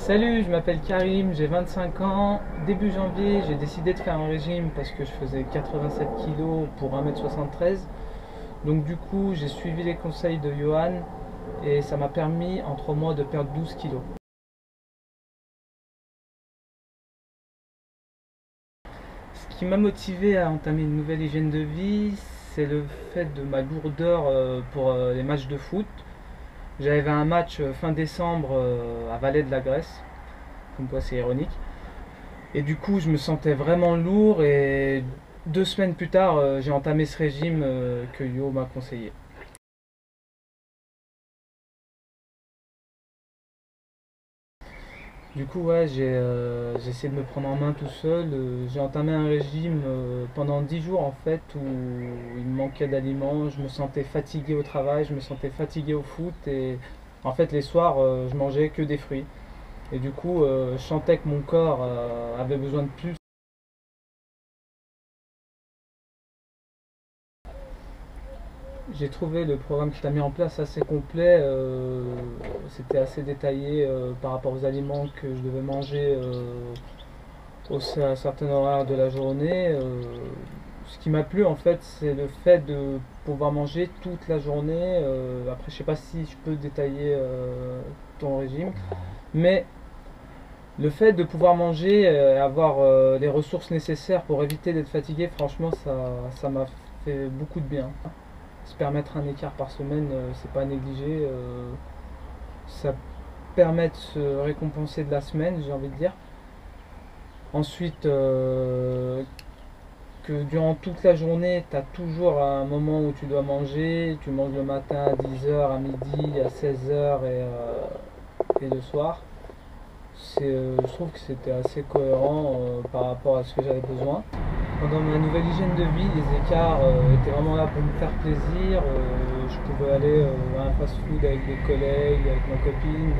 Salut, je m'appelle Karim, j'ai 25 ans. Début janvier, j'ai décidé de faire un régime parce que je faisais 87 kilos pour 1m73. Donc du coup, j'ai suivi les conseils de Johan et ça m'a permis en 3 mois de perdre 12 kilos. Ce qui m'a motivé à entamer une nouvelle hygiène de vie, c'est le fait de ma lourdeur pour les matchs de foot. J'avais un match fin décembre à Valais de la Grèce, comme quoi c'est ironique. Et du coup, je me sentais vraiment lourd et 2 semaines plus tard, j'ai entamé ce régime que Yo m'a conseillé. Du coup, ouais, j'ai essayé de me prendre en main tout seul. J'ai entamé un régime pendant 10 jours en fait où il me manquait d'aliments. Je me sentais fatigué au travail, je me sentais fatigué au foot et en fait les soirs, je mangeais que des fruits. Et du coup, je sentais que mon corps avait besoin de plus. J'ai trouvé le programme que tu as mis en place assez complet. C'était assez détaillé par rapport aux aliments que je devais manger à certains horaires de la journée. Ce qui m'a plu en fait, c'est le fait de pouvoir manger toute la journée. Après, je sais pas si je peux détailler ton régime, mais le fait de pouvoir manger et avoir les ressources nécessaires pour éviter d'être fatigué, franchement, ça m'a fait beaucoup de bien. Se permettre un écart par semaine, c'est pas négligé. Ça permet de se récompenser de la semaine, j'ai envie de dire. Ensuite, que durant toute la journée, tu as toujours un moment où tu dois manger. Tu manges le matin à 10 h, à midi, à 16 h et le soir. Je trouve que c'était assez cohérent par rapport à ce que j'avais besoin. Pendant ma nouvelle hygiène de vie, les écarts étaient vraiment là pour me faire plaisir. Je pouvais aller à un fast-food avec des collègues, avec ma copine,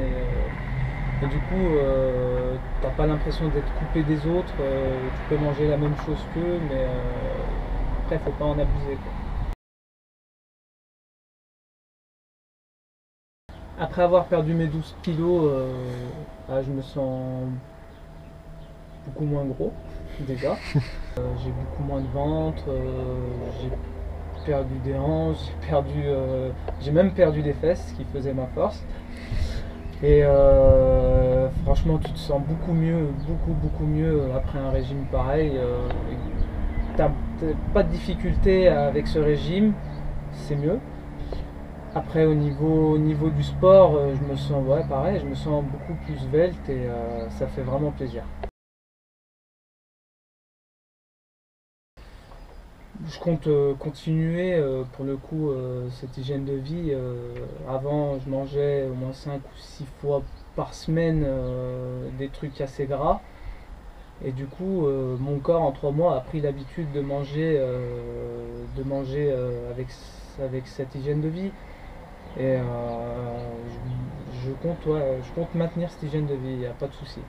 et du coup, t'as pas l'impression d'être coupé des autres. Tu peux manger la même chose qu'eux, mais après, faut pas en abuser, quoi. Après avoir perdu mes 12 kilos, je me sens beaucoup moins gros, déjà. J'ai beaucoup moins de ventre, j'ai perdu des hanches, j'ai même perdu des fesses, ce qui faisait ma force. Et franchement, tu te sens beaucoup mieux, beaucoup mieux après un régime pareil. T'as pas de difficulté avec ce régime, c'est mieux. Après, au niveau du sport, je me sens, ouais, pareil, je me sens beaucoup plus svelte et ça fait vraiment plaisir. Je compte continuer pour le coup cette hygiène de vie. Avant, je mangeais au moins 5 ou 6 fois par semaine des trucs assez gras. Et du coup, mon corps en 3 mois a pris l'habitude de manger avec cette hygiène de vie. Et je compte, ouais, je compte maintenir cette hygiène de vie, il n'y a pas de souci.